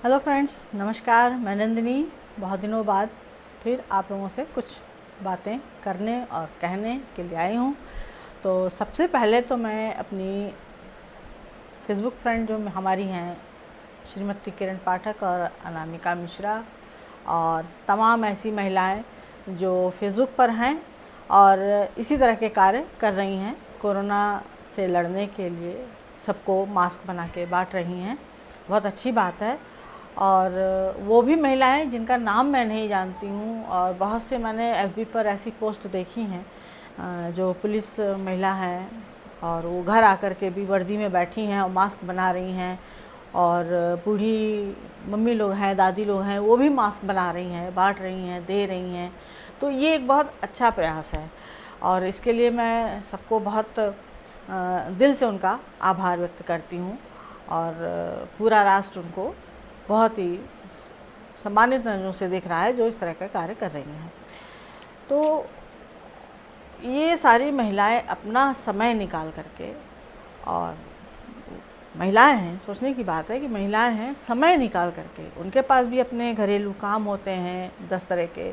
Hello friends, नमस्कार। मैं नंदिनी बहुत दिनों बाद फिर आप लोगों से कुछ बातें करने और कहने के लिए आई हूँ। तो सबसे पहले तो मैं अपनी फेसबुक फ्रेंड जो हमारी हैं श्रीमती किरण पाठक और अनामिका मिश्रा और तमाम ऐसी महिलाएं जो फेसबुक पर हैं और इसी तरह के कार्य कर रही हैं, कोरोना से लड़ने के लिए सबको मास्क बना के बांट रही हैं, बहुत अच्छी बात है। और वो भी महिलाएं जिनका नाम मैं नहीं जानती हूँ, और बहुत से मैंने एफबी पर ऐसी पोस्ट देखी हैं जो पुलिस महिला हैं और वो घर आकर के भी वर्दी में बैठी हैं और मास्क बना रही हैं, और बूढ़ी मम्मी लोग हैं, दादी लोग हैं, वो भी मास्क बना रही हैं, बांट रही हैं, दे रही हैं। तो ये एक बहुत अच्छा प्रयास है और इसके लिए मैं सबको बहुत दिल से उनका आभार व्यक्त करती हूँ और पूरा राष्ट्र उनको बहुत ही सम्मानित नज़रों से देख रहा है जो इस तरह का कार्य कर रही हैं। तो ये सारी महिलाएं अपना समय निकाल करके, और महिलाएं हैं, सोचने की बात है कि महिलाएं हैं, समय निकाल करके उनके पास भी अपने घरेलू काम होते हैं 10 तरह के,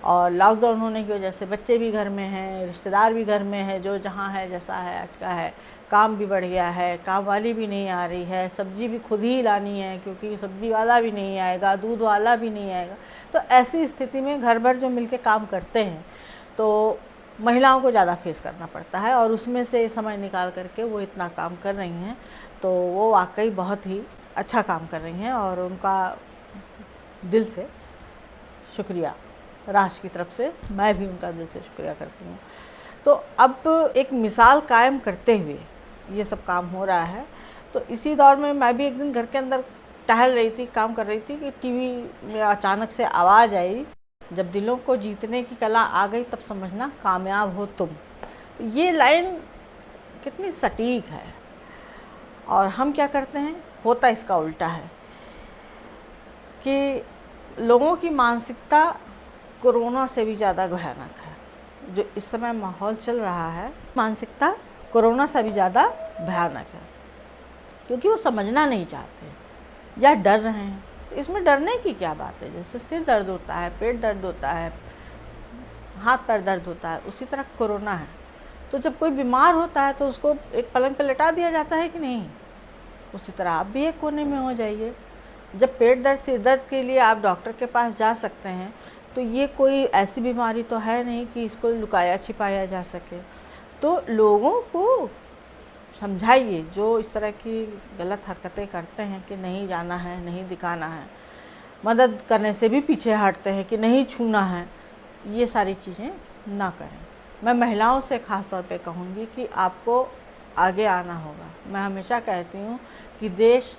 और लॉकडाउन होने की वजह से बच्चे भी घर में हैं, रिश्तेदार भी घर में हैं, जो जहाँ है जैसा है अटका है, काम भी बढ़ गया है, काम वाली भी नहीं आ रही है, सब्जी भी खुद ही लानी है क्योंकि सब्जी वाला भी नहीं आएगा, दूध वाला भी नहीं आएगा। तो ऐसी स्थिति में घर भर जो मिलके काम करते हैं तो महिलाओं को ज़्यादा फेस करना पड़ता है, और उसमें से समय निकाल करके वो इतना काम कर रही हैं, तो वो वाकई बहुत ही अच्छा काम कर रही हैं और उनका दिल से शुक्रिया, राष्ट्र की तरफ से मैं भी उनका दिल से शुक्रिया करती हूँ। तो अब एक मिसाल कायम करते हुए ये सब काम हो रहा है। तो इसी दौर में मैं भी एक दिन घर के अंदर टहल रही थी, काम कर रही थी कि टीवी में अचानक से आवाज़ आई, जब दिलों को जीतने की कला आ गई तब समझना कामयाब हो तुम। ये लाइन कितनी सटीक है, और हम क्या करते हैं, होता इसका उल्टा है कि लोगों की मानसिकता कोरोना से भी ज़्यादा भयानक है। जो इस समय माहौल चल रहा है, मानसिकता कोरोना से भी ज़्यादा भयानक है, क्योंकि वो समझना नहीं चाहते या डर रहे हैं। तो इसमें डरने की क्या बात है? जैसे सिर दर्द होता है, पेट दर्द होता है, हाथ पैर दर्द होता है, उसी तरह कोरोना है। तो जब कोई बीमार होता है तो उसको एक पलंग पर लेटा दिया जाता है कि नहीं? उसी तरह आप भी एक कोने में हो जाइए। जब पेट दर्द, सिर दर्द के लिए आप डॉक्टर के पास जा सकते हैं, तो ये कोई ऐसी बीमारी तो है नहीं कि इसको लुकाया छिपाया जा सके। तो लोगों को समझाइए जो इस तरह की गलत हरकतें करते हैं कि नहीं जाना है, नहीं दिखाना है, मदद करने से भी पीछे हटते हैं कि नहीं छूना है, ये सारी चीज़ें ना करें। मैं महिलाओं से ख़ास तौर पे कहूँगी कि आपको आगे आना होगा। मैं हमेशा कहती हूँ कि देश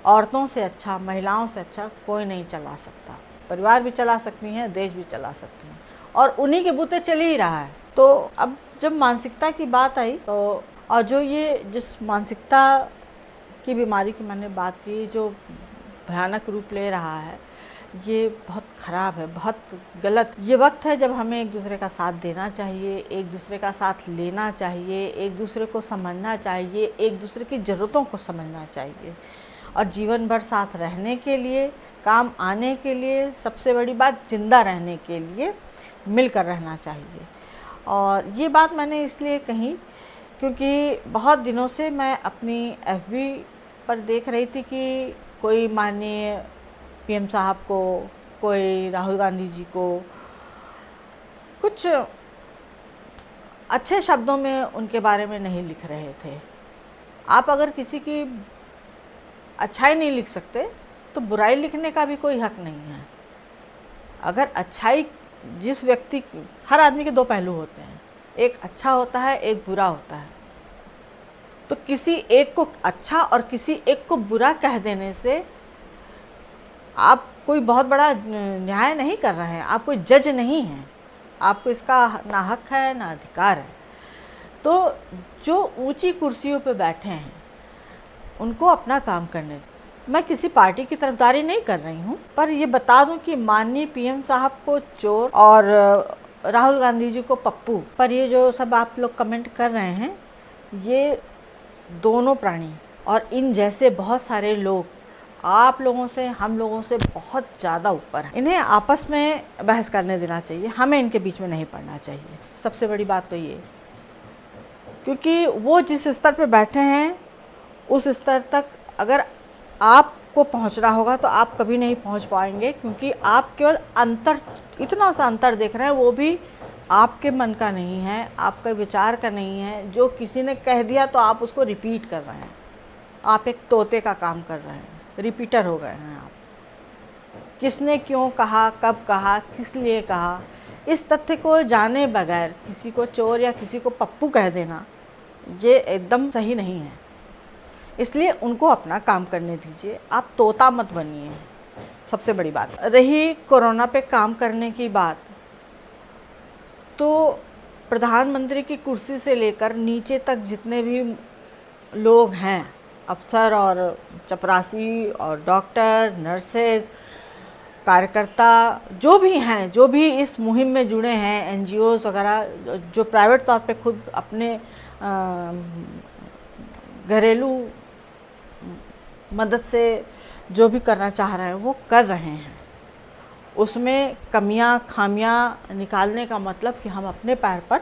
औरतों से अच्छा, महिलाओं से अच्छा कोई नहीं चला सकता। परिवार भी चला सकती हैं, देश भी चला सकती हैं, और उन्हीं के बूते चल ही रहा है। तो अब जब मानसिकता की बात आई, तो और जो ये जिस मानसिकता की बीमारी की मैंने बात की, जो भयानक रूप ले रहा है, ये बहुत ख़राब है, बहुत गलत। ये वक्त है जब हमें एक दूसरे का साथ देना चाहिए, एक दूसरे का साथ लेना चाहिए, एक दूसरे को समझना चाहिए, एक दूसरे की ज़रूरतों को समझना चाहिए, और जीवन भर साथ रहने के लिए, काम आने के लिए, सबसे बड़ी बात जिंदा रहने के लिए मिलकर रहना चाहिए। और ये बात मैंने इसलिए कही क्योंकि बहुत दिनों से मैं अपनी एफबी पर देख रही थी कि कोई माननीय पीएम साहब को, कोई राहुल गांधी जी को कुछ अच्छे शब्दों में उनके बारे में नहीं लिख रहे थे। आप अगर किसी की अच्छाई नहीं लिख सकते तो बुराई लिखने का भी कोई हक नहीं है। अगर अच्छाई, जिस व्यक्ति की, हर आदमी के दो पहलू होते हैं, एक अच्छा होता है, एक बुरा होता है। तो किसी एक को अच्छा और किसी एक को बुरा कह देने से आप कोई बहुत बड़ा न्याय नहीं कर रहे हैं, आप कोई जज नहीं हैं, आपको इसका ना हक है ना अधिकार है। तो जो ऊंची कुर्सियों पे बैठे हैं उनको अपना काम करने दें। मैं किसी पार्टी की तरफदारी नहीं कर रही हूँ, पर ये बता दूं कि माननीय पीएम साहब को चोर और राहुल गांधी जी को पप्पू पर ये जो सब आप लोग कमेंट कर रहे हैं, ये दोनों प्राणी और इन जैसे बहुत सारे लोग आप लोगों से, हम लोगों से बहुत ज़्यादा ऊपर है। इन्हें आपस में बहस करने देना चाहिए, हमें इनके बीच में नहीं पड़ना चाहिए। सबसे बड़ी बात तो ये, क्योंकि वो जिस स्तर पे बैठे हैं उस स्तर तक अगर आपको पहुंचना होगा तो आप कभी नहीं पहुंच पाएंगे, क्योंकि आप केवल अंतर, इतना सा अंतर देख रहे हैं, वो भी आपके मन का नहीं है, आपका विचार का नहीं है। जो किसी ने कह दिया तो आप उसको रिपीट कर रहे हैं। आप एक तोते का काम कर रहे हैं, रिपीटर हो गए हैं आप। किसने क्यों कहा, कब कहा, किस लिए कहा, इस तथ्य को जाने बगैर किसी को चोर या किसी को पप्पू कह देना, ये एकदम सही नहीं है। इसलिए उनको अपना काम करने दीजिए, आप तोता मत बनिए। सबसे बड़ी बात रही कोरोना पे काम करने की बात, तो प्रधानमंत्री की कुर्सी से लेकर नीचे तक जितने भी लोग हैं, अफसर और चपरासी और डॉक्टर, नर्सेज, कार्यकर्ता, जो भी हैं, जो भी इस मुहिम में जुड़े हैं, एनजीओज़ वगैरह, जो प्राइवेट तौर पे खुद अपने घरेलू मदद से जो भी करना चाह रहे हैं वो कर रहे हैं। उसमें कमियां खामियां निकालने का मतलब कि हम अपने पैर पर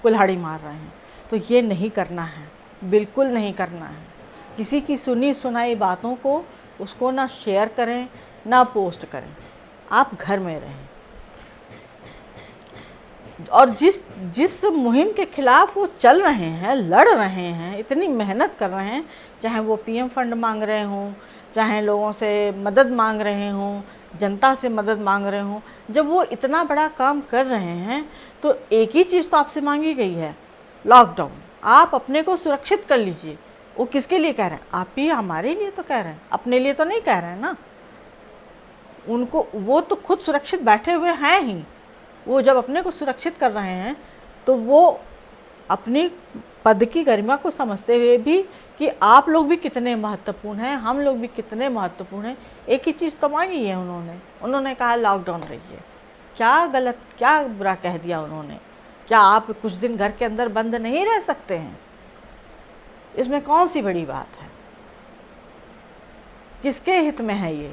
कुल्हाड़ी मार रहे हैं, तो ये नहीं करना है, बिल्कुल नहीं करना है। किसी की सुनी सुनाई बातों को उसको ना शेयर करें, ना पोस्ट करें, आप घर में रहें। और जिस मुहिम के खिलाफ वो चल रहे हैं, लड़ रहे हैं, इतनी मेहनत कर रहे हैं, चाहे वो पीएम फंड मांग रहे हों, चाहे लोगों से मदद मांग रहे हों, जनता से मदद मांग रहे हों, जब वो इतना बड़ा काम कर रहे हैं तो एक ही चीज़ तो आपसे मांगी गई है, लॉकडाउन। आप अपने को सुरक्षित कर लीजिए। वो किसके लिए कह रहे हैं? आप ही हमारे लिए तो कह रहे हैं, अपने लिए तो नहीं कह रहे हैं ना। उनको, वो तो खुद सुरक्षित बैठे हुए हैं ही। वो जब अपने को सुरक्षित कर रहे हैं तो वो अपनी पद की गरिमा को समझते हुए भी कि आप लोग भी कितने महत्वपूर्ण हैं, हम लोग भी कितने महत्वपूर्ण हैं, एक ही चीज़ तो मांगी है उन्होंने कहा लॉकडाउन रहिए। क्या गलत, क्या बुरा कह दिया उन्होंने? क्या आप कुछ दिन घर के अंदर बंद नहीं रह सकते हैं? इसमें कौन सी बड़ी बात है? किसके हित में है ये?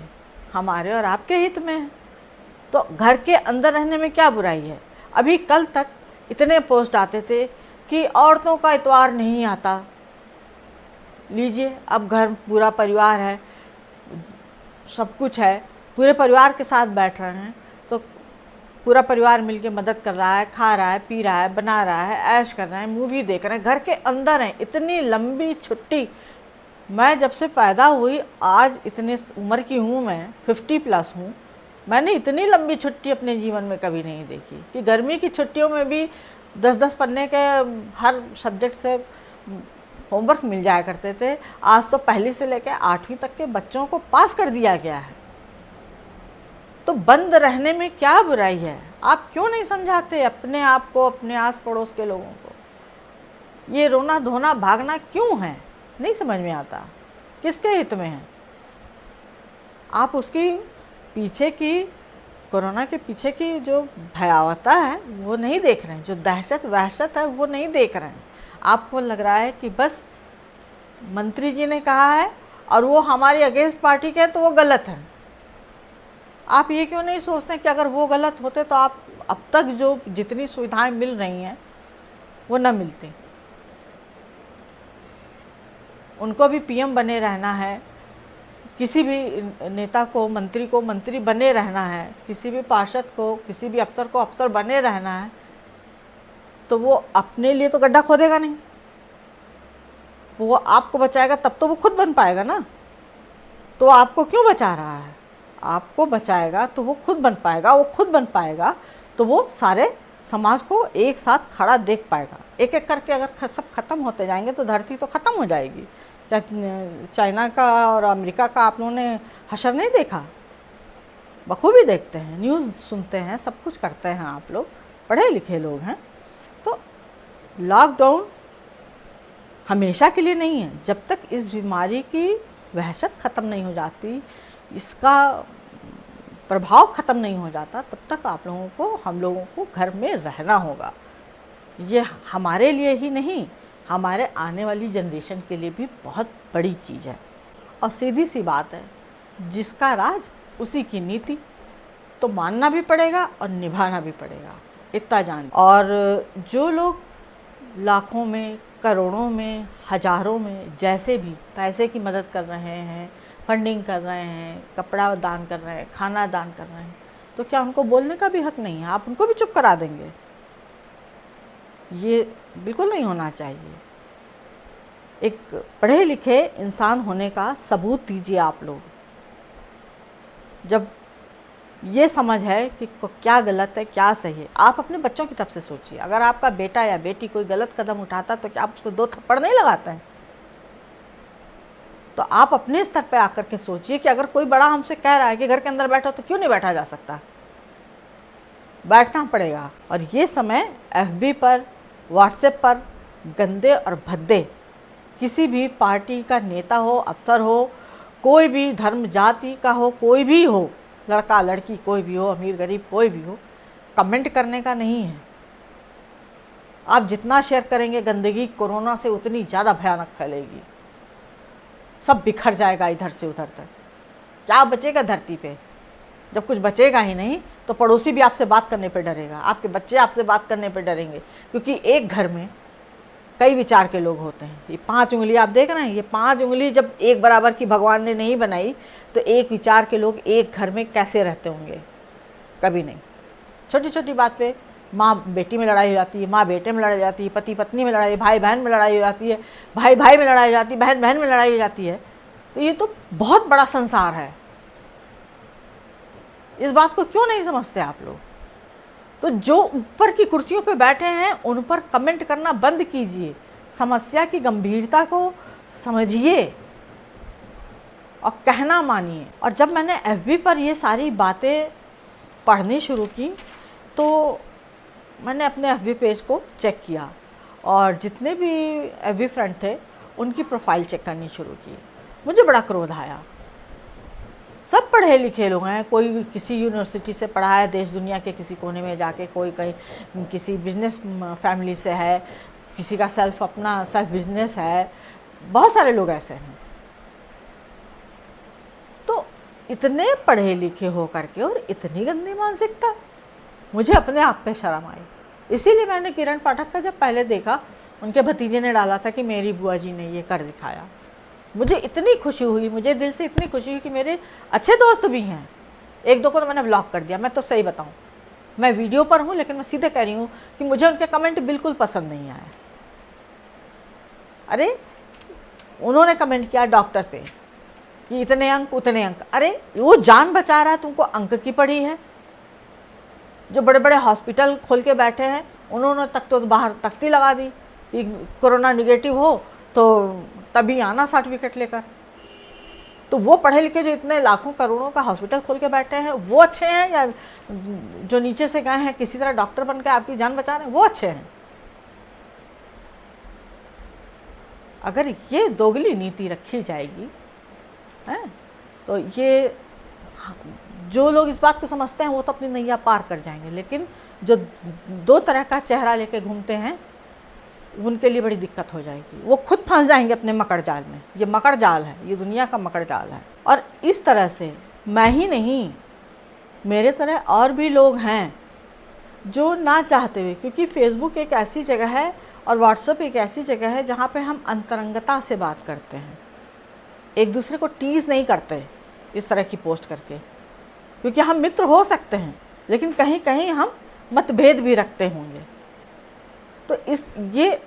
हमारे और आपके हित में है। तो घर के अंदर रहने में क्या बुराई है? अभी कल तक इतने पोस्ट आते थे कि औरतों का इतवार नहीं आता। लीजिए, अब घर पूरा परिवार है, सब कुछ है, पूरे परिवार के साथ बैठ रहे हैं, तो पूरा परिवार मिलके मदद कर रहा है, खा रहा है, पी रहा है, बना रहा है, ऐश कर रहे हैं, मूवी देख रहे हैं, घर के अंदर हैं। इतनी लंबी छुट्टी मैं जब से पैदा हुई, आज इतने उम्र की हूँ, मैं 50+ हूँ, मैंने इतनी लंबी छुट्टी अपने जीवन में कभी नहीं देखी। कि गर्मी की छुट्टियों में भी 10-10 पन्ने के हर सब्जेक्ट से होमवर्क मिल जाया करते थे। आज तो पहली से लेकर 8वीं तक के बच्चों को पास कर दिया गया है। तो बंद रहने में क्या बुराई है? आप क्यों नहीं समझाते अपने आप को, अपने आस पड़ोस के लोगों को? ये रोना धोना भागना क्यों है? नहीं समझ में आता। किसके हित में है? आप उसकी पीछे की, कोरोना के पीछे की जो भयावहता है वो नहीं देख रहे हैं, जो दहशत वहशत है वो नहीं देख रहे हैं। आपको लग रहा है कि बस मंत्री जी ने कहा है और वो हमारी अगेंस्ट पार्टी के हैं तो वो गलत है। आप ये क्यों नहीं सोचते कि अगर वो गलत होते तो आप अब तक जो जितनी सुविधाएं मिल रही हैं वो ना मिलती। उनको भी पीएम बने रहना है, किसी भी नेता को, मंत्री को मंत्री बने रहना है, किसी भी पार्षद को, किसी भी अफसर को अफसर बने रहना है, तो वो अपने लिए तो गड्ढा खोदेगा नहीं। वो आपको बचाएगा तब तो वो खुद बन पाएगा ना। तो आपको क्यों बचा रहा है? आपको बचाएगा तो वो खुद बन पाएगा। वो खुद बन पाएगा तो वो सारे समाज को एक साथ खड़ा देख पाएगा। एक एक करके अगर सब खत्म होते जाएंगे तो धरती तो ख़त्म हो जाएगी। चाइना का और अमेरिका का आप लोगों ने हशर नहीं देखा? बखूबी देखते हैं, न्यूज़ सुनते हैं, सब कुछ करते हैं। आप लोग पढ़े लिखे लोग हैं। तो लॉकडाउन हमेशा के लिए नहीं है। जब तक इस बीमारी की वहशत ख़त्म नहीं हो जाती, इसका प्रभाव ख़त्म नहीं हो जाता, तब तक आप लोगों को, हम लोगों को घर में रहना होगा। ये हमारे लिए ही नहीं, हमारे आने वाली जनरेशन के लिए भी बहुत बड़ी चीज़ है। और सीधी सी बात है, जिसका राज उसी की नीति, तो मानना भी पड़ेगा और निभाना भी पड़ेगा, इतना जान। और जो लोग लाखों में, करोड़ों में, हजारों में, जैसे भी पैसे की मदद कर रहे हैं, फंडिंग कर रहे हैं, कपड़ा दान कर रहे हैं, खाना दान कर रहे हैं, तो क्या उनको बोलने का भी हक नहीं है? आप उनको भी चुप करा देंगे? ये बिल्कुल नहीं होना चाहिए। एक पढ़े लिखे इंसान होने का सबूत दीजिए आप लोग। जब ये समझ है कि क्या गलत है क्या सही है, आप अपने बच्चों की तरफ से सोचिए। अगर आपका बेटा या बेटी कोई गलत कदम उठाता तो क्या आप उसको 2 थप्पड़ नहीं लगाते हैं? तो आप अपने स्तर पे आकर के सोचिए कि अगर कोई बड़ा हमसे कह रहा है कि घर के अंदर बैठो, तो क्यों नहीं बैठा जा सकता? बैठना पड़ेगा। और ये समय FB पर, व्हाट्सएप पर गंदे और भद्दे किसी भी पार्टी का नेता हो, अफसर हो, कोई भी धर्म जाति का हो, कोई भी हो, लड़का लड़की कोई भी हो, अमीर गरीब कोई भी हो, कमेंट करने का नहीं है। आप जितना शेयर करेंगे गंदगी कोरोना से उतनी ज़्यादा भयानक फैलेगी, सब बिखर जाएगा इधर से उधर तक। क्या बचेगा धरती पे? जब कुछ बचेगा ही नहीं तो पड़ोसी भी आपसे बात करने पे डरेगा, आपके बच्चे आपसे बात करने पे डरेंगे, क्योंकि एक घर में कई विचार के लोग होते हैं। ये 5 उंगली आप देख रहे हैं, ये 5 उंगली जब एक बराबर की भगवान ने नहीं बनाई तो एक विचार के लोग एक घर में कैसे रहते होंगे? कभी नहीं। छोटी छोटी बात पे माँ बेटी में लड़ाई हो जाती है, माँ बेटे में लड़ाई हो जाती है, पति पत्नी में लड़ाई, भाई बहन में लड़ाई हो जाती है, भाई भाई में लड़ाई हो जाती है, बहन बहन में लड़ाई हो जाती है। तो ये तो बहुत बड़ा संसार है। इस बात को क्यों नहीं समझते आप लोग? तो जो ऊपर की कुर्सियों पे बैठे हैं उन पर कमेंट करना बंद कीजिए, समस्या की गंभीरता को समझिए और कहना मानिए। और जब मैंने FB पर ये सारी बातें पढ़नी शुरू की तो मैंने अपने FB पेज को चेक किया और जितने भी FB फ्रेंड थे उनकी प्रोफाइल चेक करनी शुरू की। मुझे बड़ा क्रोध आया। सब पढ़े लिखे लोग हैं, कोई किसी यूनिवर्सिटी से पढ़ा है, देश दुनिया के किसी कोने में जाके, कोई कहीं किसी बिजनेस फैमिली से है, किसी का अपना सेल्फ बिजनेस है, बहुत सारे लोग ऐसे हैं। तो इतने पढ़े लिखे हो करके और इतनी गंदी मानसिकता, मुझे अपने आप पे शर्म आई। इसीलिए मैंने किरण पाठक का जब पहले देखा, उनके भतीजे ने डाला था कि मेरी बुआ जी ने ये कर दिखाया, मुझे इतनी खुशी हुई, मुझे दिल से इतनी खुशी हुई कि मेरे अच्छे दोस्त भी हैं। 1-2 को तो मैंने ब्लॉक कर दिया। मैं तो सही बताऊं, मैं वीडियो पर हूं लेकिन मैं सीधे कह रही हूं कि मुझे उनके कमेंट बिल्कुल पसंद नहीं आया। अरे उन्होंने कमेंट किया डॉक्टर पे कि इतने अंक उतने अंक। अरे वो जान बचा रहा है, तुमको अंक की पड़ी है? जो बड़े बड़े हॉस्पिटल खोल के बैठे हैं उन्होंने तक तो बाहर तख्ती लगा दी कि कोरोना निगेटिव हो तो तभी आना सर्टिफिकेट लेकर। तो वो पढ़े लिखे जो इतने लाखों करोड़ों का हॉस्पिटल खोल के बैठे हैं वो अच्छे हैं, या जो नीचे से गए हैं किसी तरह डॉक्टर बनकर आपकी जान बचा रहे हैं वो अच्छे हैं? अगर ये दोगली नीति रखी जाएगी है तो ये जो लोग इस बात को समझते हैं वो तो अपनी नैया पार कर जाएंगे, लेकिन जो 2 तरह का चेहरा लेके घूमते हैं उनके लिए बड़ी दिक्कत हो जाएगी। वो खुद फंस जाएंगे अपने मकड़ जाल में। ये मकड़ जाल है, ये दुनिया का मकड़ जाल है। और इस तरह से मैं ही नहीं, मेरे तरह और भी लोग हैं जो ना चाहते हुए, क्योंकि फेसबुक एक ऐसी जगह है और व्हाट्सएप एक ऐसी जगह है जहाँ पे हम अंतरंगता से बात करते हैं, एक दूसरे को टीज़ नहीं करते इस तरह की पोस्ट करके, क्योंकि हम मित्र हो सकते हैं लेकिन कहीं कहीं हम मतभेद भी रखते होंगे। तो ये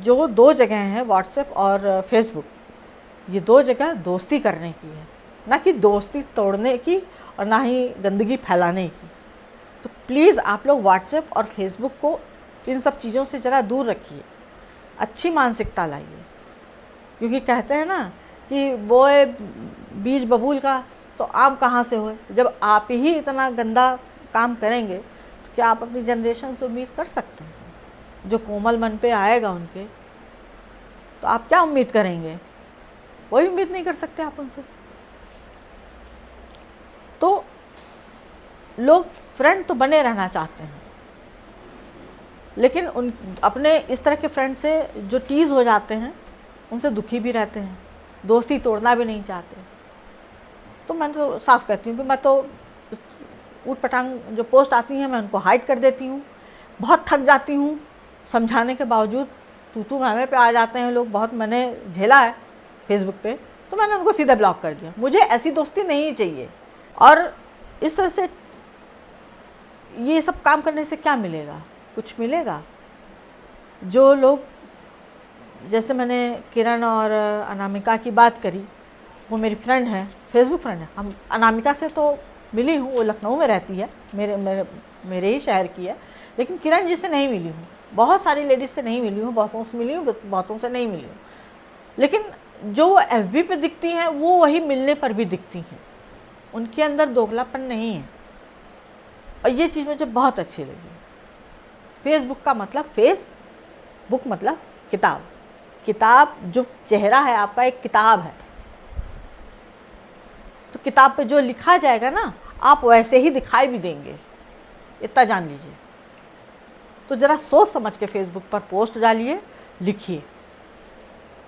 जो 2 जगह हैं व्हाट्सएप और फेसबुक, ये 2 जगह दोस्ती करने की है, ना कि दोस्ती तोड़ने की और ना ही गंदगी फैलाने की। तो प्लीज़ आप लोग व्हाट्सएप और फेसबुक को इन सब चीज़ों से ज़रा दूर रखिए, अच्छी मानसिकता लाइए। क्योंकि कहते हैं ना कि बोए बीज बबूल का तो आम कहाँ से होए। जब आप ही इतना गंदा काम करेंगे तो क्या आप अपनी जनरेशन से उम्मीद कर सकते हैं? जो कोमल मन पे आएगा उनके, तो आप क्या उम्मीद करेंगे? कोई उम्मीद नहीं कर सकते आप उनसे। तो लोग फ्रेंड तो बने रहना चाहते हैं, लेकिन उन अपने इस तरह के फ्रेंड से जो टीज़ हो जाते हैं उनसे दुखी भी रहते हैं, दोस्ती तोड़ना भी नहीं चाहते। तो मैं तो साफ कहती हूँ कि मैं तो ऊट पटांग जो पोस्ट आती हैं मैं उनको हाइड कर देती हूँ। बहुत थक जाती हूँ समझाने के बावजूद, तू मैं पे आ जाते हैं लोग, बहुत मैंने झेला है फेसबुक पे, तो मैंने उनको सीधा ब्लॉक कर दिया। मुझे ऐसी दोस्ती नहीं चाहिए। और इस तरह से ये सब काम करने से क्या मिलेगा? कुछ मिलेगा? जो लोग, जैसे मैंने किरण और अनामिका की बात करी, वो मेरी फ्रेंड है, फेसबुक फ्रेंड है। हम अनामिका से तो मिली हूँ, वो लखनऊ में रहती है, मेरे ही शहर की है, लेकिन किरण जी से नहीं मिली हूँ। बहुत सारी लेडीज़ से नहीं मिली हूँ, बहुतों से मिली हूँ, बहुतों से नहीं मिली हूँ। लेकिन जो वो FB पे दिखती हैं वो वही मिलने पर भी दिखती हैं, उनके अंदर दोगलापन नहीं है। और ये चीज़ मुझे बहुत अच्छी लगी। फेसबुक का मतलब, फेस बुक मतलब किताब, किताब जो चेहरा है आपका एक किताब है, तो किताब पे जो लिखा जाएगा ना आप वैसे ही दिखाई भी देंगे, इतना जान लीजिए। तो ज़रा सोच समझ के फेसबुक पर पोस्ट डालिए, लिखिए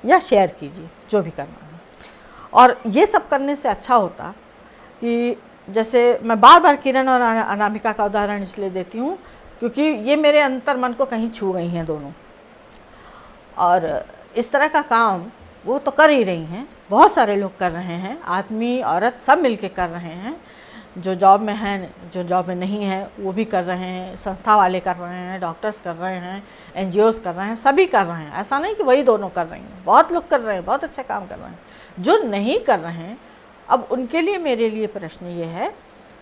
या शेयर कीजिए, जो भी करना है। और ये सब करने से अच्छा होता कि, जैसे मैं बार बार किरण और अनामिका का उदाहरण इसलिए देती हूँ क्योंकि ये मेरे अंतर मन को कहीं छू गई हैं दोनों। और इस तरह का काम वो तो कर ही रही हैं, बहुत सारे लोग कर रहे हैं, आदमी औरत सब मिलके कर रहे हैं। जो जॉब में हैं, जो जॉब में नहीं है वो भी कर रहे हैं, संस्था वाले कर रहे हैं, डॉक्टर्स कर रहे हैं, NGOs कर रहे हैं, सभी कर रहे हैं। ऐसा नहीं कि वही दोनों कर रही हैं, बहुत लोग कर रहे हैं, बहुत अच्छा काम कर रहे हैं। जो नहीं कर रहे हैं, अब उनके लिए मेरे लिए प्रश्न ये है,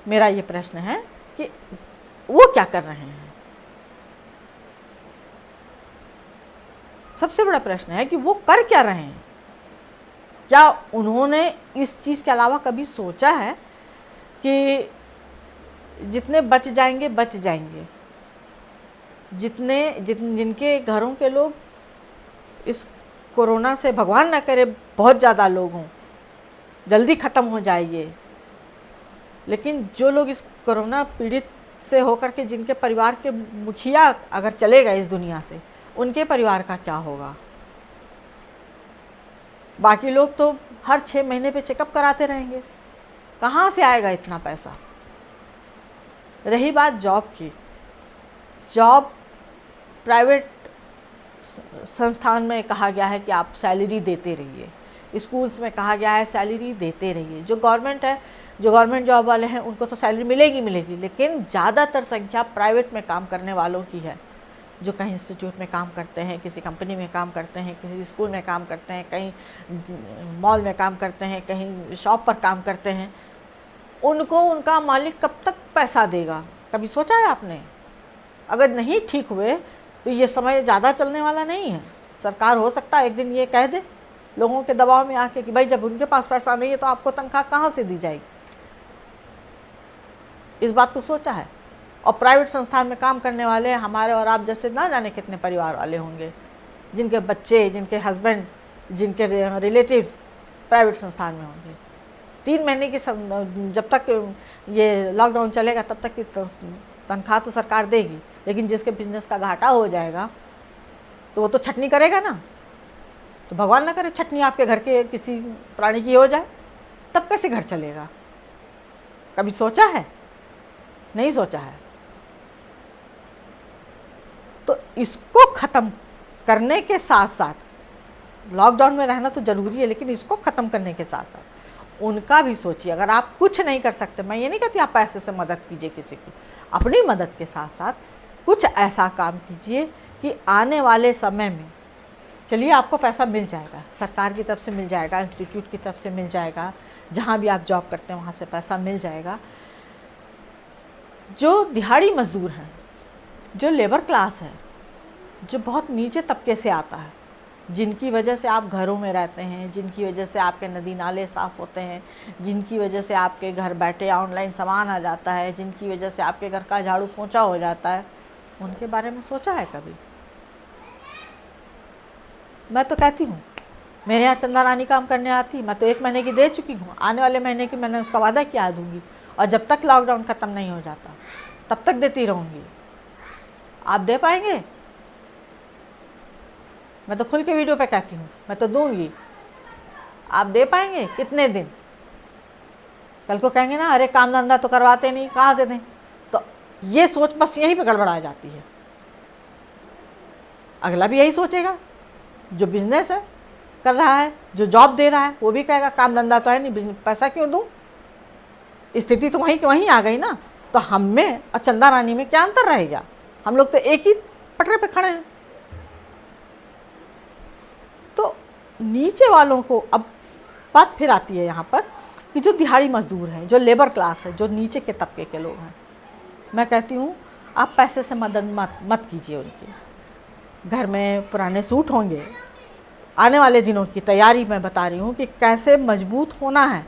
मेरा ये प्रश्न है कि वो क्या कर रहे हैं। सबसे बड़ा प्रश्न है कि वो कर क्या रहे हैं। क्या उन्होंने इस चीज़ के अलावा कभी सोचा है कि जितने बच जाएंगे बच जाएंगे, जिनके घरों के लोग इस कोरोना से, भगवान ना करे बहुत ज़्यादा लोग हों, जल्दी ख़त्म हो जाइए, लेकिन जो लोग इस कोरोना पीड़ित से होकर के, जिनके परिवार के मुखिया अगर चले गए इस दुनिया से, उनके परिवार का क्या होगा। बाकी लोग तो हर 6 महीने पे चेकअप कराते रहेंगे, कहाँ से आएगा इतना पैसा। रही बात जॉब की, जॉब प्राइवेट संस्थान में कहा गया है कि आप सैलरी देते रहिए, स्कूल्स में कहा गया है सैलरी देते रहिए। जो गवर्नमेंट है, जो गवर्नमेंट जॉब वाले हैं, उनको तो सैलरी मिलेगी, लेकिन ज़्यादातर संख्या प्राइवेट में काम करने वालों की है, जो कहीं इंस्टीट्यूट में काम करते हैं, किसी कंपनी में काम करते हैं, किसी स्कूल में काम करते हैं, कहीं मॉल में काम करते हैं, कहीं शॉप पर काम करते हैं। उनको उनका मालिक कब तक पैसा देगा, कभी सोचा है आपने? अगर नहीं ठीक हुए तो ये समय ज़्यादा चलने वाला नहीं है। सरकार हो सकता है एक दिन ये कह दे लोगों के दबाव में आके कि भाई जब उनके पास पैसा नहीं है तो आपको तनख्वाह कहाँ से दी जाएगी। इस बात को सोचा है? और प्राइवेट संस्थान में काम करने वाले हमारे और आप जैसे ना जाने कितने परिवार वाले होंगे, जिनके बच्चे, जिनके हस्बैंड, जिनके रिलेटिव्स प्राइवेट संस्थान में होंगे। 3 महीने की जब तक ये लॉकडाउन चलेगा तब तक की तनख्वाह तो सरकार देगी, लेकिन जिसके बिजनेस का घाटा हो जाएगा तो वो तो छटनी करेगा ना। तो भगवान ना करे छटनी आपके घर के किसी प्राणी की हो जाए, तब कैसे घर चलेगा? कभी सोचा है? नहीं सोचा है। तो इसको ख़त्म करने के साथ साथ, लॉकडाउन में रहना तो ज़रूरी है, लेकिन इसको ख़त्म करने के साथ साथ उनका भी सोचिए। अगर आप कुछ नहीं कर सकते, मैं ये नहीं कहती आप पैसे से मदद कीजिए किसी की, अपनी मदद के साथ साथ कुछ ऐसा काम कीजिए कि आने वाले समय में, चलिए आपको पैसा मिल जाएगा, सरकार की तरफ से मिल जाएगा, इंस्टीट्यूट की तरफ से मिल जाएगा, जहाँ भी आप जॉब करते हैं वहाँ से पैसा मिल जाएगा। जो दिहाड़ी मजदूर हैं, जो लेबर क्लास है, जो बहुत नीचे तबके से आता है, जिनकी वजह से आप घरों में रहते हैं, जिनकी वजह से आपके नदी नाले साफ़ होते हैं, जिनकी वजह से आपके घर बैठे ऑनलाइन सामान आ जाता है, जिनकी वजह से आपके घर का झाड़ू पोंछा हो जाता है, उनके बारे में सोचा है कभी? मैं तो कहती हूँ, मेरे यहाँ चंदा रानी काम करने आती, मैं तो 1 महीने की दे चुकी हूँ, आने वाले महीने की मैंने उसका वादा किया दूँगी, और जब तक लॉकडाउन ख़त्म नहीं हो जाता तब तक देती रहूँगी। आप दे पाएंगे? मैं तो खुल के वीडियो पे कहती हूँ, मैं तो दूँगी। आप दे पाएंगे? कितने दिन? कल को कहेंगे ना अरे काम धंधा तो करवाते नहीं, कहाँ से दें। तो ये सोच बस यहीं पे गड़बड़ा जाती है। अगला भी यही सोचेगा, जो बिजनेस है कर रहा है, जो जॉब दे रहा है, वो भी कहेगा काम धंधा तो है नहीं, पैसा क्यों दूँ। स्थिति तो वहीं की वहीं आ गई ना। तो हम में और चंदा रानी में क्या अंतर रहेगा? हम लोग तो एक ही पटरे पे खड़े हैं। तो नीचे वालों को अब बात फिर आती है यहाँ पर कि जो दिहाड़ी मजदूर हैं, जो लेबर क्लास है, जो नीचे के तबके के लोग हैं, मैं कहती हूँ आप पैसे से मदद मत कीजिए उनकी। घर में पुराने सूट होंगे, आने वाले दिनों की तैयारी मैं बता रही हूँ कि कैसे मजबूत होना है,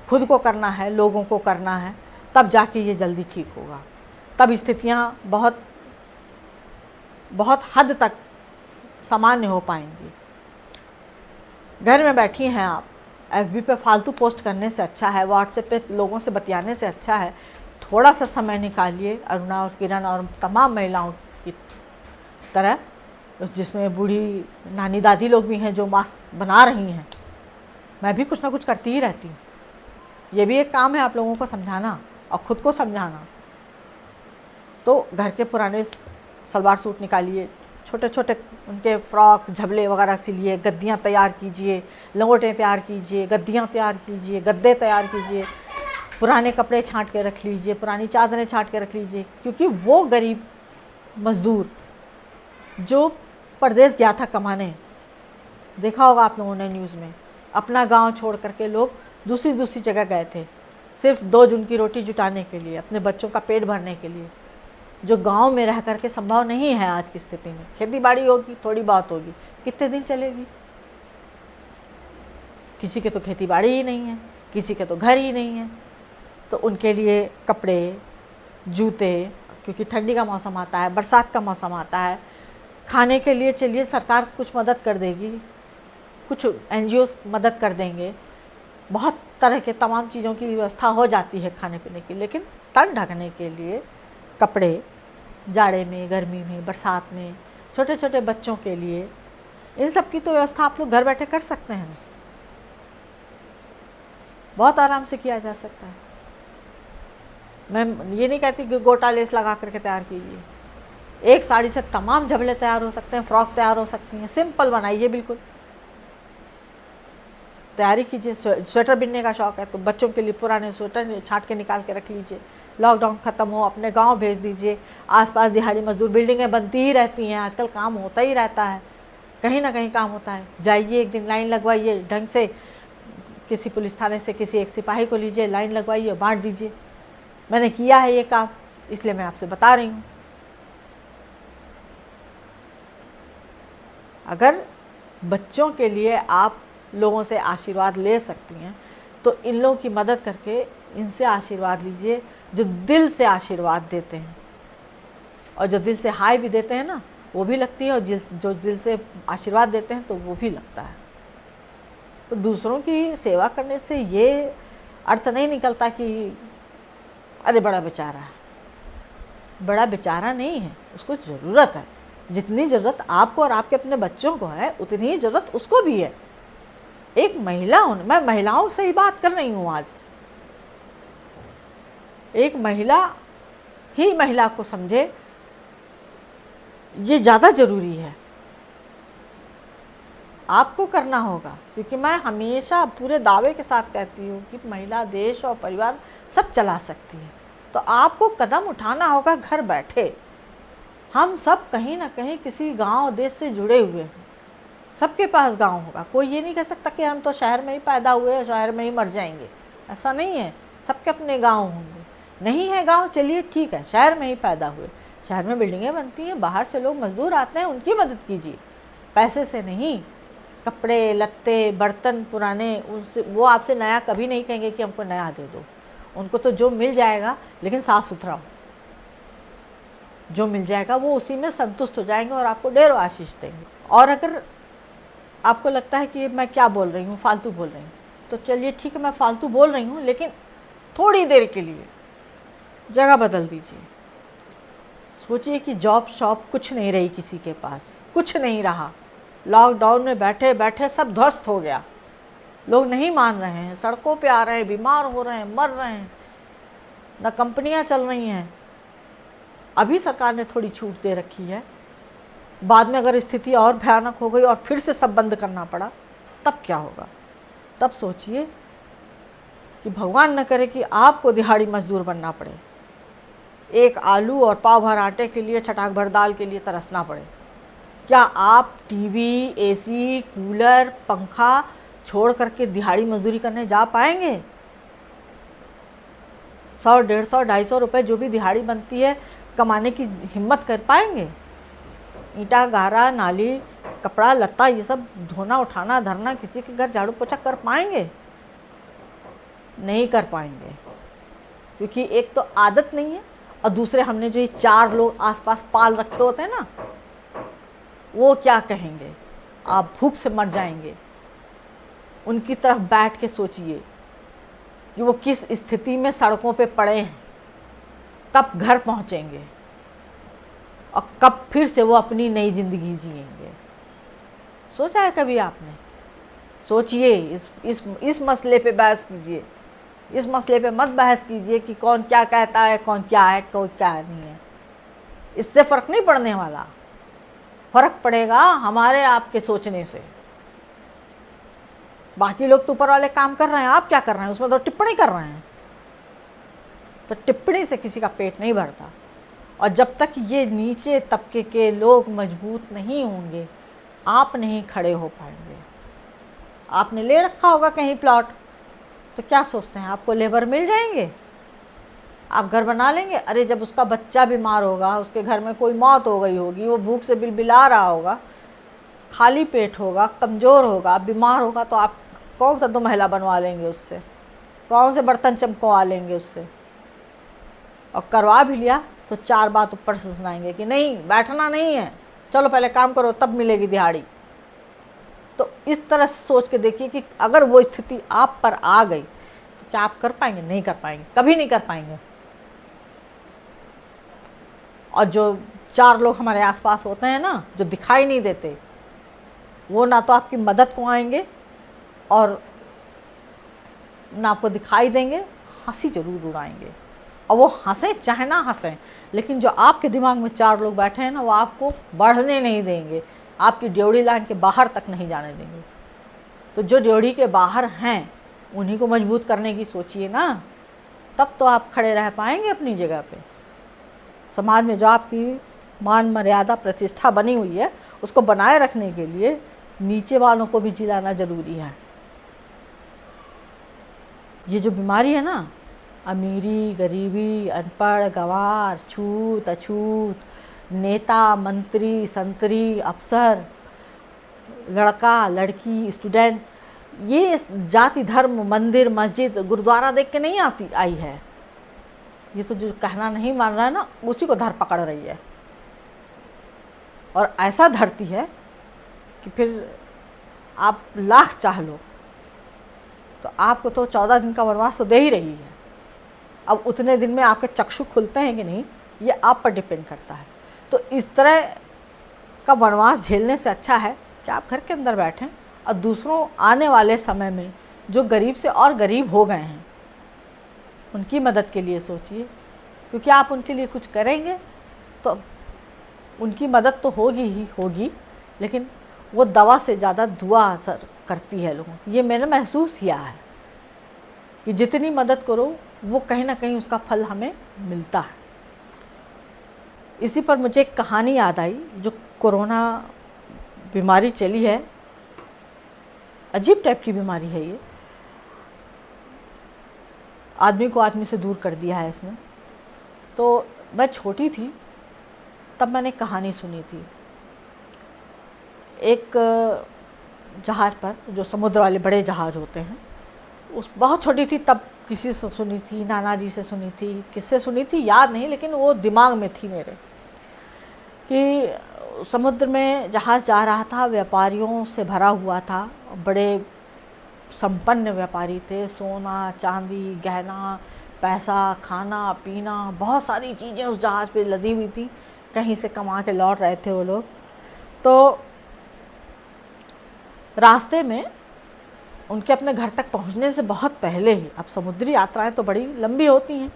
खुद को करना है, लोगों को करना है, तब जाके ये जल्दी ठीक होगा। तब स्थितियाँ बहुत बहुत हद तक सामान्य हो पाएंगी। घर में बैठी हैं आप, FB पे फालतू पोस्ट करने से अच्छा है, व्हाट्सएप पे लोगों से बतियाने से अच्छा है, थोड़ा सा समय निकालिए अरुणा और किरण और तमाम महिलाओं की तरह, जिसमें बूढ़ी नानी दादी लोग भी हैं जो मास्क बना रही हैं। मैं भी कुछ ना कुछ करती ही रहती हूँ। ये भी एक काम है आप लोगों को समझाना और ख़ुद को समझाना। तो घर के पुराने सलवार सूट निकालिए, छोटे छोटे उनके फ्रॉक झबले वगैरह सिलिए, गद्दियाँ तैयार कीजिए, लंगोटें तैयार कीजिए, गद्दियाँ तैयार कीजिए, गद्दे तैयार कीजिए, पुराने कपड़े छांट के रख लीजिए, पुरानी चादरें छांट के रख लीजिए। क्योंकि वो गरीब मज़दूर जो परदेश गया था कमाने, देखा होगा आप लोगों ने न्यूज़ में, अपना गांव छोड़ करके लोग दूसरी जगह गए थे सिर्फ 2 जून की रोटी जुटाने के लिए, अपने बच्चों का पेट भरने के लिए, जो गांव में रह करके संभव नहीं है आज की स्थिति में। खेती बाड़ी होगी, थोड़ी बहुत होगी, कितने दिन चलेगी? किसी के तो खेती बाड़ी ही नहीं है, किसी के तो घर ही नहीं है। तो उनके लिए कपड़े, जूते, क्योंकि ठंडी का मौसम आता है, बरसात का मौसम आता है, खाने के लिए चलिए सरकार कुछ मदद कर देगी, कुछ NGOs मदद कर देंगे, बहुत तरह के तमाम चीज़ों की व्यवस्था हो जाती है खाने पीने की। लेकिन तन ढकने के लिए कपड़े, जाड़े में, गर्मी में, बरसात में, छोटे छोटे बच्चों के लिए, इन सब की तो व्यवस्था आप लोग घर बैठे कर सकते हैं, बहुत आराम से किया जा सकता है। मैं ये नहीं कहती कि गोटा लेस लगा करके तैयार कीजिए, एक साड़ी से तमाम झबले तैयार हो सकते हैं, फ्रॉक तैयार हो सकती हैं। सिंपल बनाइए, बिल्कुल तैयारी कीजिए। स्वेटर बिनने का शौक़ है तो बच्चों के लिए पुराने स्वेटर छांट के निकाल के रख लीजिए। लॉकडाउन ख़त्म हो, अपने गांव भेज दीजिए। आसपास दिहाड़ी मजदूर, बिल्डिंगें बनती ही रहती हैं, आजकल काम होता ही रहता है, कहीं ना कहीं काम होता है। जाइए, एक दिन लाइन लगवाइए ढंग से, किसी पुलिस थाने से किसी एक सिपाही को लीजिए, लाइन लगवाइए, बांट दीजिए। मैंने किया है ये काम, इसलिए मैं आपसे बता रही हूँ। अगर बच्चों के लिए आप लोगों से आशीर्वाद ले सकती हैं तो इन लोगों की मदद करके इनसे आशीर्वाद लीजिए, जो दिल से आशीर्वाद देते हैं। और जो दिल से हाय भी देते हैं ना, वो भी लगती है, और जो दिल से आशीर्वाद देते हैं तो वो भी लगता है। तो दूसरों की सेवा करने से ये अर्थ नहीं निकलता कि अरे बड़ा बेचारा है। बड़ा बेचारा नहीं है, उसको ज़रूरत है। जितनी ज़रूरत आपको और आपके अपने बच्चों को है, उतनी ही ज़रूरत उसको भी है। एक महिला, मैं महिलाओं से ही बात कर रही हूँ आज। एक महिला ही महिला को समझे, ये ज़्यादा ज़रूरी है। आपको करना होगा, क्योंकि मैं हमेशा पूरे दावे के साथ कहती हूँ कि महिला देश और परिवार सब चला सकती है। तो आपको कदम उठाना होगा घर बैठे। हम सब कहीं ना कहीं किसी गांव देश से जुड़े हुए हैं, सबके पास गांव होगा। कोई ये नहीं कह सकता कि हम तो शहर में ही पैदा हुए, शहर में ही मर जाएंगे, ऐसा नहीं है। सबके अपने गांव होंगे। नहीं है गांव, चलिए ठीक है, शहर में ही पैदा हुए, शहर में बिल्डिंगें बनती हैं, बाहर से लोग मजदूर आते हैं, उनकी मदद कीजिए, पैसे से नहीं। कपड़े लत्ते बर्तन पुराने, उनसे वो आपसे नया कभी नहीं कहेंगे कि हमको नया दे दो। उनको तो जो मिल जाएगा, लेकिन साफ़ सुथरा हो, जो मिल जाएगा वो उसी में संतुष्ट हो जाएंगे और आपको ढेरों आशीष देंगे। और अगर आपको लगता है कि मैं क्या बोल रही हूँ, फालतू बोल रही हूँ, तो चलिए ठीक है, मैं फालतू बोल रही हूँ, लेकिन थोड़ी देर के लिए जगह बदल दीजिए। सोचिए कि जॉब शॉप कुछ नहीं रही, किसी के पास कुछ नहीं रहा। लॉकडाउन में बैठे बैठे सब ध्वस्त हो गया। लोग नहीं मान रहे हैं, सड़कों पे आ रहे हैं, बीमार हो रहे हैं, मर रहे हैं, न कंपनियां चल रही हैं। अभी सरकार ने थोड़ी छूट दे रखी है, बाद में अगर स्थिति और भयानक हो गई और फिर से सब बंद करना पड़ा तब क्या होगा? तब सोचिए कि भगवान न करे कि आपको दिहाड़ी मजदूर बनना पड़े, एक आलू और पाव भर आटे के लिए, छटाक भर दाल के लिए तरसना पड़े। क्या आप टीवी, एसी, कूलर, पंखा छोड़ करके दिहाड़ी मजदूरी करने जा पाएंगे? 100, 150, 250 रुपये जो भी दिहाड़ी बनती है कमाने की हिम्मत कर पाएंगे? ईंटा, गारा, नाली, कपड़ा लत्ता ये सब धोना, उठाना, धरना, किसी के घर झाड़ू पोछा कर पाएंगे? नहीं कर पाएंगे, क्योंकि एक तो आदत नहीं है और दूसरे हमने जो ये 4 लोग आसपास पाल रखे होते हैं ना, वो क्या कहेंगे? आप भूख से मर जाएंगे। उनकी तरफ बैठ के सोचिए कि वो किस स्थिति में सड़कों पे पड़े हैं, कब घर पहुंचेंगे और कब फिर से वो अपनी नई ज़िंदगी जिएंगे। सोचा है कभी आपने? सोचिए, इस मसले पे बहस कीजिए। इस मसले पे मत बहस कीजिए कि कौन क्या कहता है, कौन क्या है, कौन क्या नहीं है। इससे फ़र्क नहीं पड़ने वाला, फ़र्क पड़ेगा हमारे आपके सोचने से। बाकी लोग तो ऊपर वाले काम कर रहे हैं, आप क्या कर रहे हैं? उसमें तो टिप्पणी कर रहे हैं। तो टिप्पणी से किसी का पेट नहीं भरता, और जब तक ये नीचे तबके के लोग मजबूत नहीं होंगे, आप नहीं खड़े हो पाएंगे। आपने ले रखा होगा कहीं प्लॉट, तो क्या सोचते हैं आपको लेबर मिल जाएंगे? आप घर बना लेंगे? अरे जब उसका बच्चा बीमार होगा, उसके घर में कोई मौत हो गई होगी, वो भूख से बिलबिला रहा होगा, खाली पेट होगा, कमज़ोर होगा, बीमार होगा, तो आप कौन सा 2 महिला बनवा लेंगे उससे? कौन से बर्तन चमकवा लेंगे उससे? और करवा भी लिया तो 4 बात ऊपर से सुनाएंगे कि नहीं, बैठना नहीं है, चलो पहले काम करो तब मिलेगी दिहाड़ी। तो इस तरह से सोच के देखिए कि अगर वो स्थिति आप पर आ गई तो क्या आप कर पाएंगे? नहीं कर पाएंगे, कभी नहीं कर पाएंगे। और जो 4 लोग हमारे आसपास होते हैं ना, जो दिखाई नहीं देते, वो ना तो आपकी मदद को आएंगे और ना आपको दिखाई देंगे, हंसी जरूर उड़ाएंगे। और वो हंसें चाहे ना हंसें, लेकिन जो आपके दिमाग में 4 लोग बैठे हैं ना, वो आपको बढ़ने नहीं देंगे, आपकी ड्योढ़ी लाइन के बाहर तक नहीं जाने देंगे। तो जो ड्योढ़ी के बाहर हैं उन्हीं को मजबूत करने की सोचिए ना, तब तो आप खड़े रह पाएंगे अपनी जगह पे। समाज में जो आपकी मान मर्यादा प्रतिष्ठा बनी हुई है, उसको बनाए रखने के लिए नीचे वालों को भी जिलाना ज़रूरी है। ये जो बीमारी है ना, अमीरी, गरीबी, अनपढ़, गंवार, छूत अछूत, नेता, मंत्री, संतरी, अफसर, लड़का, लड़की, स्टूडेंट, ये जाति, धर्म, मंदिर, मस्जिद, गुरुद्वारा देख के नहीं आई है। ये तो जो कहना नहीं मान रहा है ना, उसी को धर पकड़ रही है, और ऐसा धरती है कि फिर आप लाख चाह लो तो आपको तो 14 दिन का वनवास तो दे ही रही है। अब उतने दिन में आपके चक्षु खुलते हैं कि नहीं, ये आप पर डिपेंड करता है। तो इस तरह का वनवास झेलने से अच्छा है कि आप घर के अंदर बैठें और दूसरों आने वाले समय में जो गरीब से और गरीब हो गए हैं उनकी मदद के लिए सोचिए, क्योंकि आप उनके लिए कुछ करेंगे तो उनकी मदद तो होगी ही होगी, लेकिन वो दवा से ज़्यादा दुआ असर करती है लोगों को। ये मैंने महसूस किया है कि जितनी मदद करो वो कहीं ना कहीं उसका फल हमें मिलता है। इसी पर मुझे एक कहानी याद आई। जो कोरोना बीमारी चली है, अजीब टाइप की बीमारी है ये, आदमी को आदमी से दूर कर दिया है इसने। तो मैं छोटी थी तब मैंने कहानी सुनी थी। एक जहाज़ पर, जो समुद्र वाले बड़े जहाज़ होते हैं, उस बहुत छोटी थी तब किसी से सुनी थी, नाना जी से सुनी थी, किससे सुनी थी याद नहीं, लेकिन वो दिमाग में थी मेरे, कि समुद्र में जहाज़ जा रहा था, व्यापारियों से भरा हुआ था, बड़े संपन्न व्यापारी थे, सोना चांदी गहना पैसा खाना पीना बहुत सारी चीज़ें उस जहाज़ पे लदी हुई थी, कहीं से कमा के लौट रहे थे वो लोग। तो रास्ते में उनके अपने घर तक पहुंचने से बहुत पहले ही, अब समुद्री यात्राएं तो बड़ी लंबी होती हैं,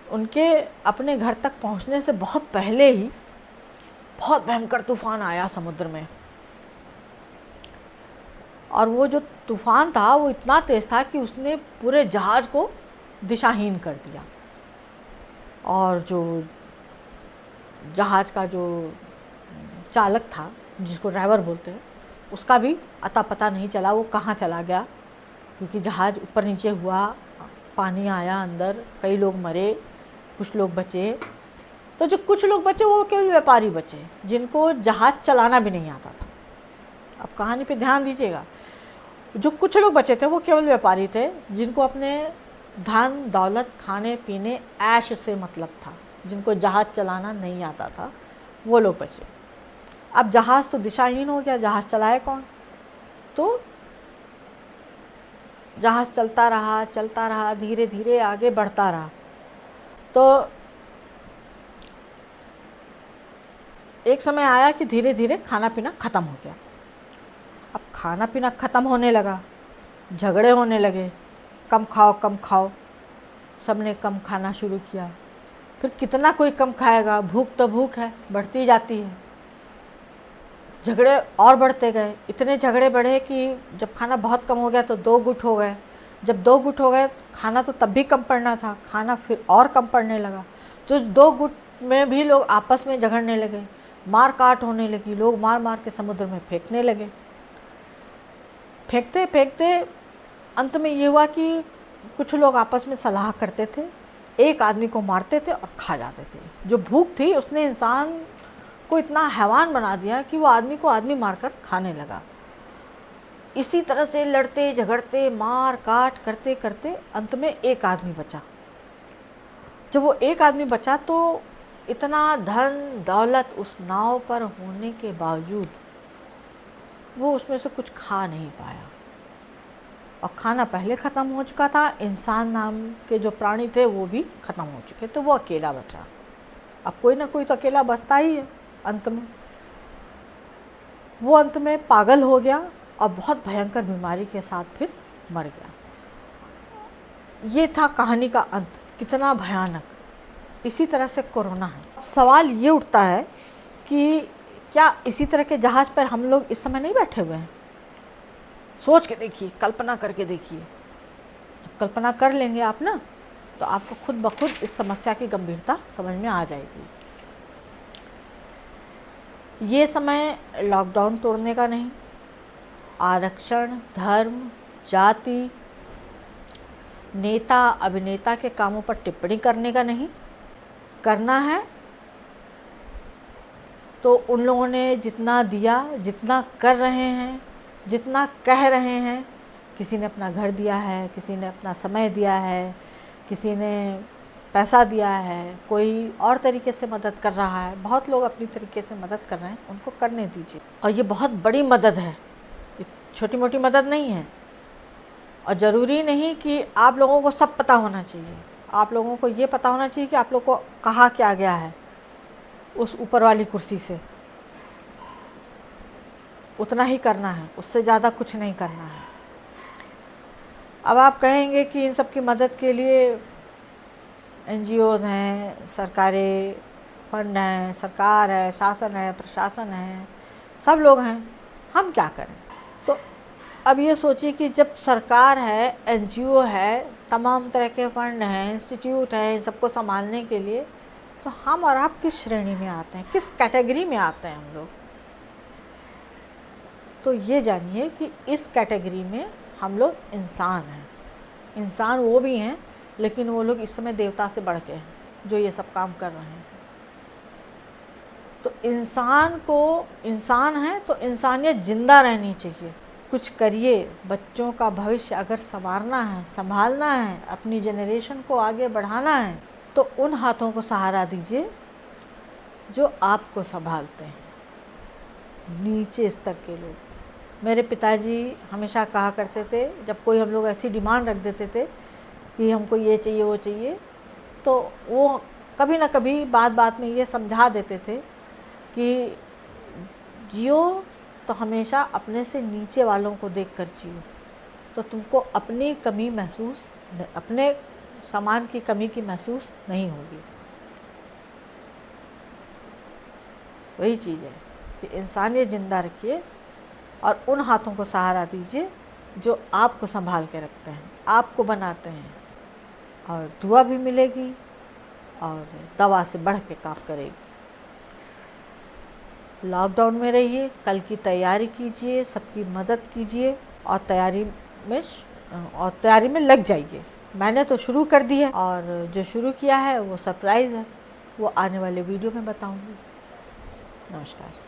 उनके अपने घर तक पहुंचने से बहुत पहले ही बहुत भयंकर तूफान आया समुद्र में। और वो जो तूफान था वो इतना तेज़ था कि उसने पूरे जहाज़ को दिशाहीन कर दिया। और जो जहाज़ का जो चालक था, जिसको ड्राइवर बोलते हैं, उसका भी अता पता नहीं चला वो कहाँ चला गया, क्योंकि जहाज़ ऊपर नीचे हुआ, पानी आया अंदर, कई लोग मरे, कुछ लोग बचे। तो जो कुछ लोग बचे वो केवल व्यापारी बचे, जिनको जहाज़ चलाना भी नहीं आता था। अब कहानी पे ध्यान दीजिएगा, जो कुछ लोग बचे थे वो केवल व्यापारी थे, जिनको अपने धन दौलत खाने पीने ऐश से मतलब था, जिनको जहाज़ चलाना नहीं आता था, वो लोग बचे। अब जहाज़ तो दिशाहीन हो गया, जहाज़ चलाए कौन? तो जहाज़ चलता रहा, धीरे धीरे आगे बढ़ता रहा। तो एक समय आया कि धीरे धीरे खाना पीना ख़त्म हो गया। अब खाना पीना ख़त्म होने लगा, झगड़े होने लगे, कम खाओ, सबने कम खाना शुरू किया। फिर कितना कोई कम खाएगा, भूख तो भूख है, बढ़ती जाती है। झगड़े और बढ़ते गए, इतने झगड़े बढ़े कि जब खाना बहुत कम हो गया तो 2 गुट हो गए। जब 2 गुट हो गए, खाना तो तब भी कम पड़ना था, खाना फिर और कम पड़ने लगा। तो 2 गुट में भी लोग आपस में झगड़ने लगे, मार काट होने लगी, लोग मार मार के समुद्र में फेंकने लगे। फेंकते फेंकते अंत में ये हुआ कि कुछ लोग आपस में सलाह करते थे, एक आदमी को मारते थे और खा जाते थे। जो भूख थी उसने इंसान को इतना हैवान बना दिया कि वो आदमी को आदमी मारकर खाने लगा। इसी तरह से लड़ते झगड़ते मार काट करते करते अंत में एक आदमी बचा। जब वो एक आदमी बचा तो इतना धन दौलत उस नाव पर होने के बावजूद वो उसमें से कुछ खा नहीं पाया, और खाना पहले ख़त्म हो चुका था। इंसान नाम के जो प्राणी थे वो भी ख़त्म हो चुके, तो वो अकेला बचा। अब कोई ना कोई तो अकेला बचता ही है। अंत में वो अंत में पागल हो गया और बहुत भयंकर बीमारी के साथ फिर मर गया। ये था कहानी का अंत। कितना भयानक। इसी तरह से कोरोना है। सवाल ये उठता है कि क्या इसी तरह के जहाज़ पर हम लोग इस समय नहीं बैठे हुए हैं? सोच के देखिए, कल्पना करके देखिए। जब कल्पना कर लेंगे आप ना, तो आपको खुद ब खुद इस समस्या की गंभीरता समझ में आ जाएगी। ये समय लॉकडाउन तोड़ने का नहीं, आरक्षण, धर्म, जाति, नेता अभिनेता के कामों पर टिप्पणी करने का नहीं। करना है तो उन लोगों ने जितना दिया, जितना कर रहे हैं, जितना कह रहे हैं, किसी ने अपना घर दिया है, किसी ने अपना समय दिया है, किसी ने पैसा दिया है, कोई और तरीके से मदद कर रहा है। बहुत लोग अपनी तरीके से मदद कर रहे हैं, उनको करने दीजिए। और ये बहुत बड़ी मदद है, छोटी मोटी मदद नहीं है। और ज़रूरी नहीं कि आप लोगों को सब पता होना चाहिए। आप लोगों को ये पता होना चाहिए कि आप लोग को कहा क्या गया है उस ऊपर वाली कुर्सी से। उतना ही करना है, उससे ज़्यादा कुछ नहीं करना है। अब आप कहेंगे कि इन सब की मदद के लिए NGOs हैं, सरकारी फंड हैं, सरकार है, शासन है, प्रशासन है, सब लोग हैं, हम क्या करें? तो अब ये सोचिए कि जब सरकार है, NGO है, तमाम तरह के फंड हैं, इंस्टीट्यूट हैं, इन सबको संभालने के लिए, तो हम और आप किस श्रेणी में आते हैं, किस कैटेगरी में आते हैं हम लोग? तो ये जानिए कि इस कैटेगरी में हम लोग इंसान हैं। इंसान वो भी हैं, लेकिन वो लोग इस समय देवता से बढ़ के हैं जो ये सब काम कर रहे हैं। तो इंसान को इंसान है तो इंसानियत जिंदा रहनी चाहिए। कुछ करिए। बच्चों का भविष्य अगर संवारना है, संभालना है, अपनी जनरेशन को आगे बढ़ाना है, तो उन हाथों को सहारा दीजिए जो आपको संभालते हैं, नीचे स्तर के लोग। मेरे पिताजी हमेशा कहा करते थे, जब कोई हम लोग ऐसी डिमांड रख देते थे कि हमको ये चाहिए वो चाहिए, तो वो कभी ना कभी बात बात में ये समझा देते थे कि जियो तो हमेशा अपने से नीचे वालों को देख कर जियो। तो तुमको अपनी कमी महसूस, अपने सामान की कमी की महसूस नहीं होगी। वही चीज़ है कि इंसानियत ज़िंदा रखिए और उन हाथों को सहारा दीजिए जो आपको संभाल के रखते हैं, आपको बनाते हैं, और दुआ भी मिलेगी और दवा से बढ़ के काम करेगी। लॉकडाउन में रहिए, कल की तैयारी कीजिए, सबकी मदद कीजिए और तैयारी में लग जाइए। मैंने तो शुरू कर दी है और जो शुरू किया है वो सरप्राइज़ है, वो आने वाले वीडियो में बताऊंगी। नमस्कार।